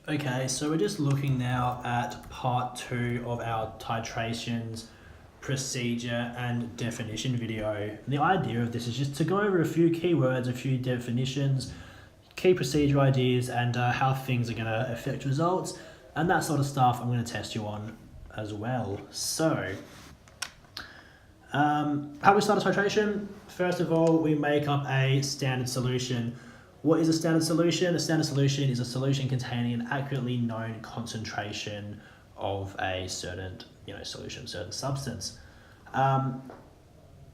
Okay, so we're just looking now at part 2 of our titrations, procedure and definition video. And the idea of this is just to go over a few keywords, a few definitions, key procedure ideas, and how things are going to affect results, and that sort of stuff I'm going to test you on as well. So, how we start a titration? First of all, we make up a standard solution. What is a standard solution? A standard solution is a solution containing an accurately known concentration of a certain, solution, certain substance.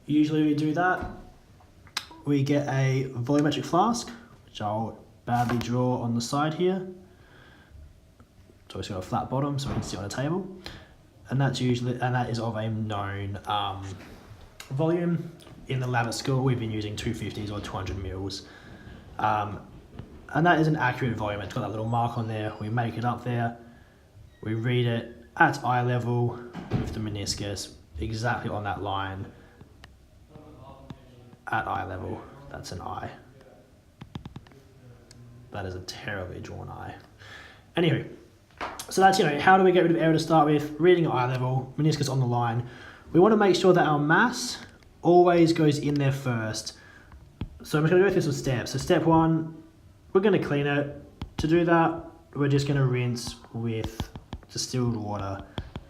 Usually we do that. We get a volumetric flask, which I'll badly draw on the side here. So it's got a flat bottom, so we can see on a table, and that is of a known volume. In the lab at school, we've been using 250s or 200 mils. And that is an accurate volume. It's got that little mark on there. We make it up there. We read it at eye level with the meniscus exactly on that line. At eye level, that's an eye. That is a terribly drawn eye. Anyway, so that's, how do we get rid of error to start with? Reading at eye level, meniscus on the line. We want to make sure that our mass always goes in there first. So I'm just going to go through some steps. So step 1, we're going to clean it. To do that, we're just going to rinse with distilled water.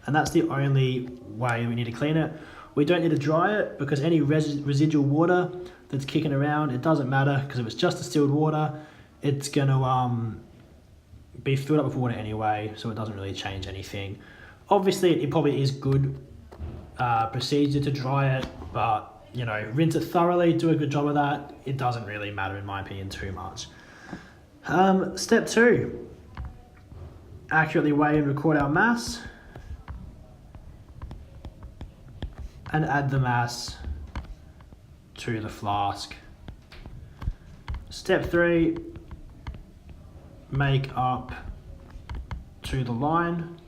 And that's the only way we need to clean it. We don't need to dry it because any residual water that's kicking around, it doesn't matter, because if it's just distilled water, it's going to be filled up with water anyway, so it doesn't really change anything. Obviously, it probably is good procedure to dry it, but rinse it thoroughly, do a good job of that. It doesn't really matter, in my opinion, too much. Step 2, accurately weigh and record our mass and add the mass to the flask. Step 3, make up to the line.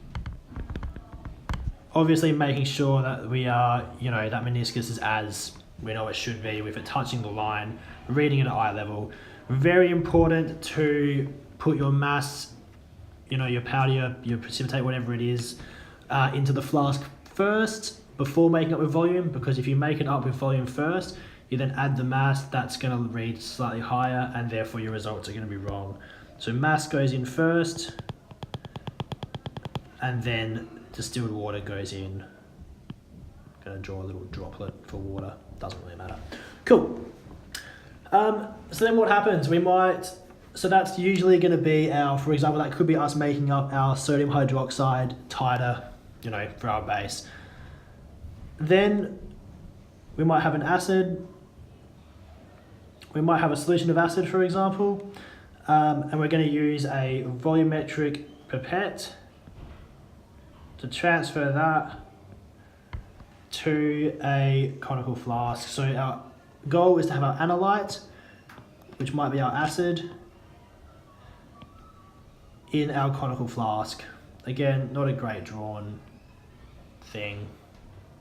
Obviously making sure that we are, that meniscus is as we know it should be, with it touching the line, reading it at eye level. Very important to put your mass, your powder, your precipitate, whatever it is, into the flask first before making up with volume, because if you make it up with volume first, you then add the mass, that's going to read slightly higher, and therefore your results are going to be wrong. So mass goes in first, and then distilled water goes in. I'm going to draw a little droplet for water, doesn't really matter. Cool. So then what happens? So that's usually going to be for example, that could be us making up our sodium hydroxide titer, for our base. Then we might have an acid. We might have a solution of acid, for example, and we're going to use a volumetric pipette to transfer that to a conical flask. So our goal is to have our analyte, which might be our acid, in our conical flask. Again, not a great drawn thing,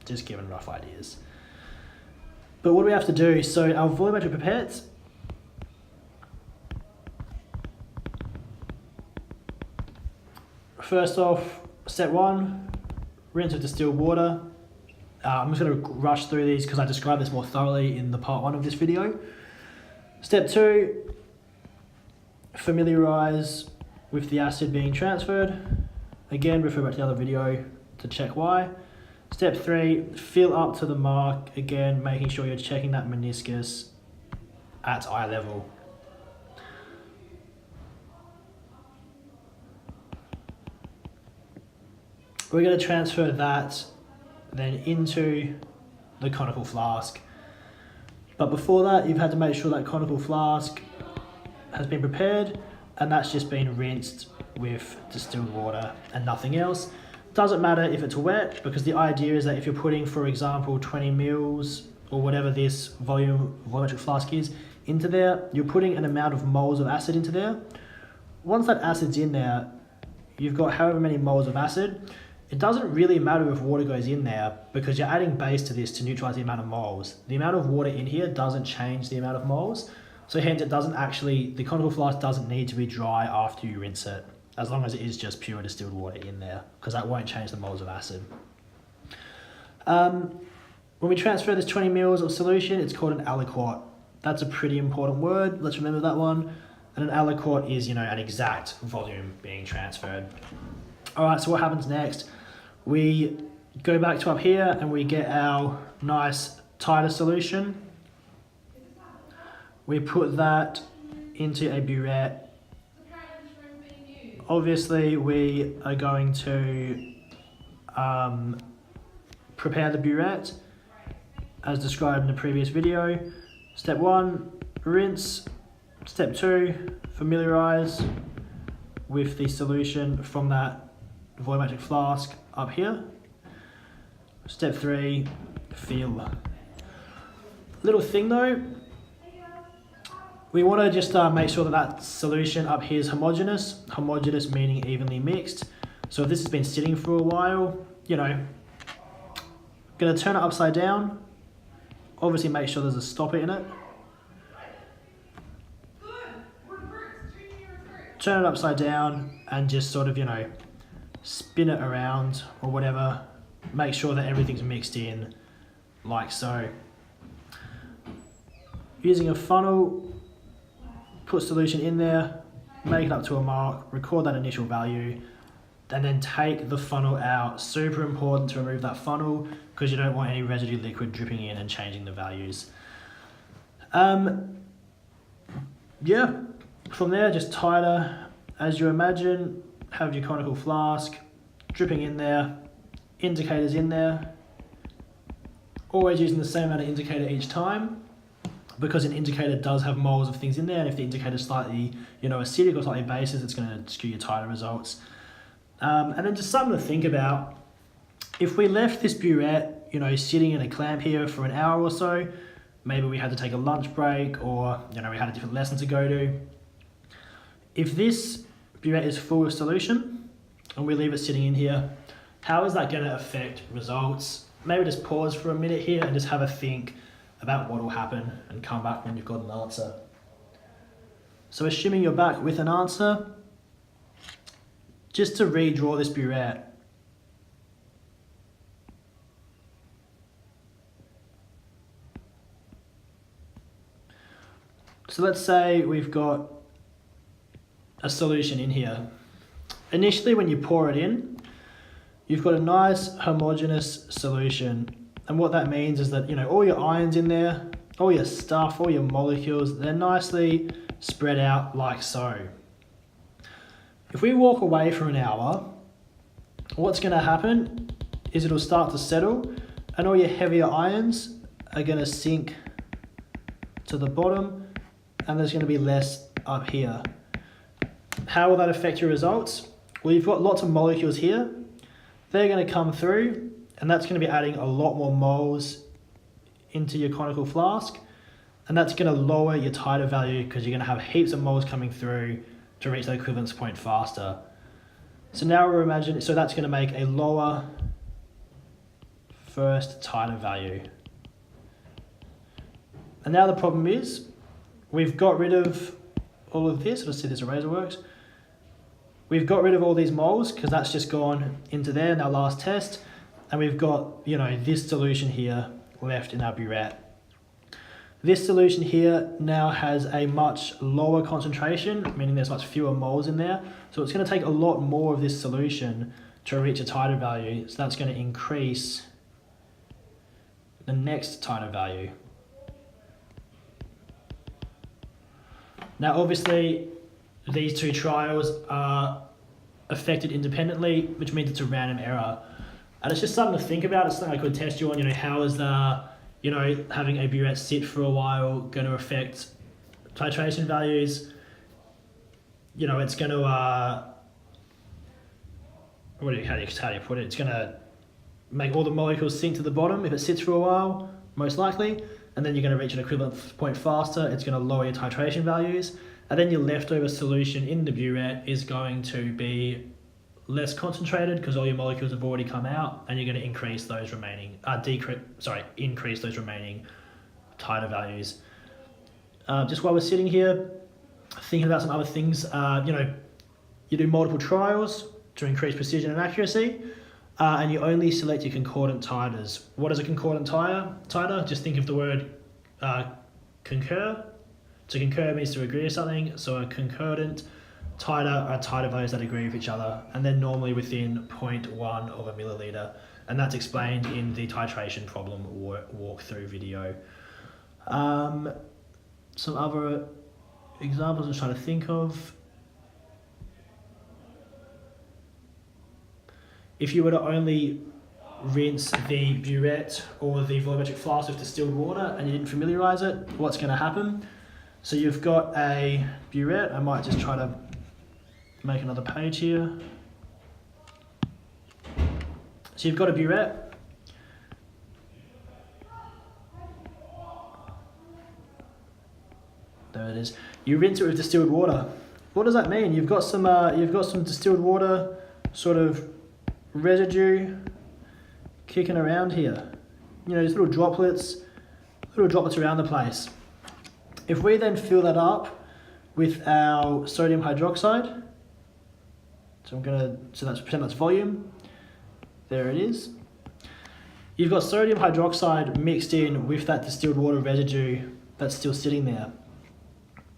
just giving rough ideas. But what do we have to do? So our volumetric pipettes, first off, step 1, rinse with distilled water. I'm just going to rush through these because I described this more thoroughly in the part 1 of this video. Step 2, familiarise with the acid being transferred. Again, refer back to the other video to check why. Step 3, fill up to the mark. Again, making sure you're checking that meniscus at eye level. We're going to transfer that then into the conical flask. But before that, you've had to make sure that conical flask has been prepared, and that's just been rinsed with distilled water and nothing else. Doesn't matter if it's wet, because the idea is that if you're putting, for example, 20 mils or whatever this volumetric flask is into there, you're putting an amount of moles of acid into there. Once that acid's in there, you've got however many moles of acid. It doesn't really matter if water goes in there, because you're adding base to this to neutralize the amount of moles. The amount of water in here doesn't change the amount of moles, so hence it doesn't actually, the conical flask doesn't need to be dry after you rinse it. as long as it is just pure distilled water in there, because that won't change the moles of acid. When we transfer this 20 mils of solution, it's called an aliquot. That's a pretty important word. Let's remember that one. And an aliquot is, an exact volume being transferred. All right, so what happens next? We go back to up here and we get our nice tighter solution. We put that into a burette. Obviously, we are going to prepare the burette as described in the previous video. Step 1, rinse. Step 2, familiarize with the solution from that volumetric flask up here. Step 3, fill. Little thing though, we want to just make sure that that solution up here is homogeneous. Homogeneous meaning evenly mixed. So if this has been sitting for a while, going to turn it upside down. Obviously make sure there's a stopper in it. Turn it upside down and just sort of, spin it around or whatever. Make sure that everything's mixed in like so. Using a funnel, put solution in there, make it up to a mark, record that initial value, and then take the funnel out. Super important to remove that funnel because you don't want any residue liquid dripping in and changing the values. Yeah, from there, just tighter as you imagine. Have your conical flask dripping in there, indicators in there. Always using the same amount of indicator each time, because an indicator does have moles of things in there, and if the indicator is slightly, acidic or slightly basic, it's going to skew your tighter results. And then just something to think about. If we left this burette, sitting in a clamp here for an hour or so, maybe we had to take a lunch break, or we had a different lesson to go to. If this burette is full of solution and we leave it sitting in here, how is that going to affect results? Maybe just pause for a minute here and just have a think about what will happen and come back when you've got an answer. So assuming you're back with an answer, just to redraw this burette. So let's say we've got a solution in here. Initially, when you pour it in, you've got a nice homogeneous solution. And what that means is that, all your ions in there, all your stuff, all your molecules, they're nicely spread out like so. If we walk away for an hour, what's going to happen is it'll start to settle and all your heavier ions are going to sink to the bottom and there's going to be less up here. How will that affect your results? Well, you've got lots of molecules here. They're going to come through and that's going to be adding a lot more moles into your conical flask, and that's going to lower your tighter value because you're going to have heaps of moles coming through to reach the equivalence point faster. So now we're imagining, so that's going to make a lower first tighter value. And now the problem is we've got rid of all of this. Let's see if this eraser works. We've got rid of all these moles because that's just gone into there in our last test. And we've got, this solution here left in our burette. This solution here now has a much lower concentration, meaning there's much fewer moles in there. So it's going to take a lot more of this solution to reach a tighter value. So that's going to increase the next tighter value. Now, obviously, these two trials are affected independently, which means it's a random error. And it's just something to think about. It's something I could test you on, how is the, having a burette sit for a while going to affect titration values? It's going to, how do you put it? It's going to make all the molecules sink to the bottom if it sits for a while, most likely. And then you're going to reach an equivalent point faster. It's going to lower your titration values. And then your leftover solution in the burette is going to be less concentrated because all your molecules have already come out, and you're going to increase those remaining, increase those remaining tighter values. Just while we're sitting here, thinking about some other things, your You do multiple trials to increase precision and accuracy, and you only select your concordant titers. What is a concordant titer? Just think of the word concur. To concur means to agree with something, so a concordant titer are titer values that agree with each other, and they're normally within 0.1 of a milliliter, and that's explained in the titration problem walkthrough video. Some other examples I'm trying to think of. If you were to only rinse the burette or the volumetric flask with distilled water and you didn't familiarize it, what's going to happen? So you've got a burette. I might just try to make another page here. So you've got a burette. There it is. You rinse it with distilled water. What does that mean? You've got some distilled water sort of residue kicking around here. You know, these little droplets around the place. If we then fill that up with our sodium hydroxide, so that's pretend that's volume. There it is. You've got sodium hydroxide mixed in with that distilled water residue that's still sitting there.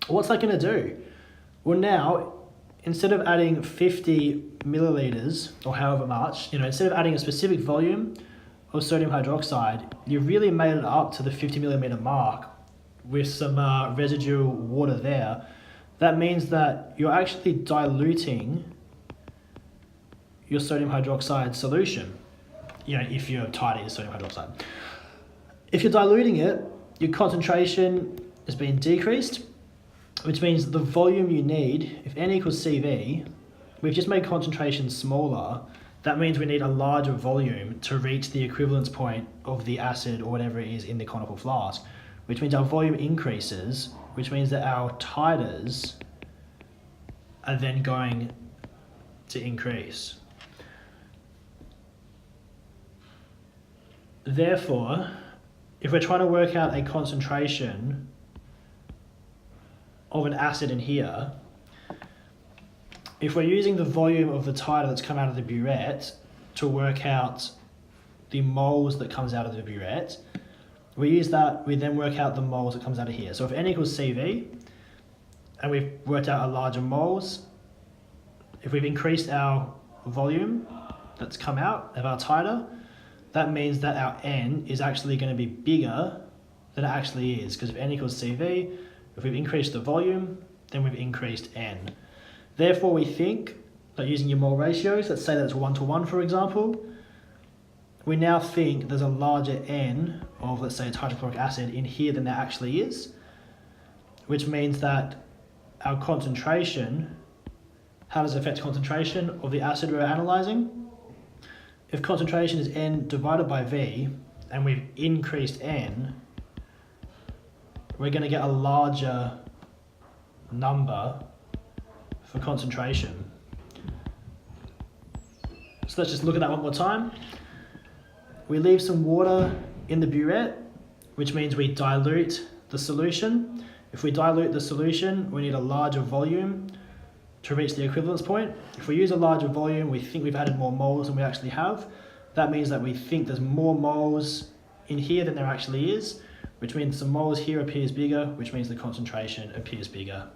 What's that going to do? Well, now, instead of adding 50 milliliters or however much, instead of adding a specific volume of sodium hydroxide, you've really made it up to the 50 millimeter mark with some residual water there. That means that you're actually diluting your sodium hydroxide solution. If your titer is sodium hydroxide. If you're diluting it, your concentration is being decreased, which means the volume you need, if N equals CV, we've just made concentration smaller. That means we need a larger volume to reach the equivalence point of the acid or whatever it is in the conical flask, which means our volume increases, which means that our titers are then going to increase. Therefore, if we're trying to work out a concentration of an acid in here, if we're using the volume of the titer that's come out of the burette to work out the moles that comes out of the burette, we then work out the moles that comes out of here. So if N equals CV, and we've worked out a larger moles, if we've increased our volume that's come out of our titer, that means that our N is actually going to be bigger than it actually is, because if N equals CV, if we've increased the volume, then we've increased N. Therefore, we think that using your mole ratios, let's say that's 1:1, for example, we now think there's a larger N of, let's say, it's hydrochloric acid in here than there actually is, which means that our concentration, how does it affect concentration of the acid we're analyzing? If concentration is N divided by V, and we've increased N, we're going to get a larger number for concentration. So let's just look at that one more time. We leave some water in the burette, which means we dilute the solution. If we dilute the solution, we need a larger volume to reach the equivalence point. If we use a larger volume, we think we've added more moles than we actually have. That means that we think there's more moles in here than there actually is, which means the moles here appears bigger, which means the concentration appears bigger.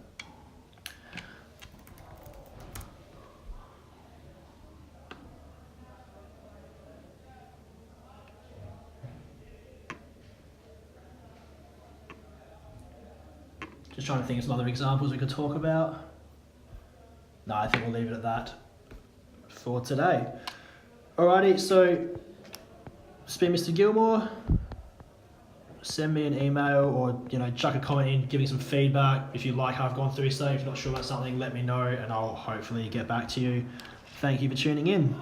Just trying to think of some other examples we could talk about. No, I think we'll leave it at that for today. Alrighty, so it's been Mr. Gilmore. Send me an email or chuck a comment in, give me some feedback. If you like how I've gone through something, if you're not sure about something, let me know and I'll hopefully get back to you. Thank you for tuning in.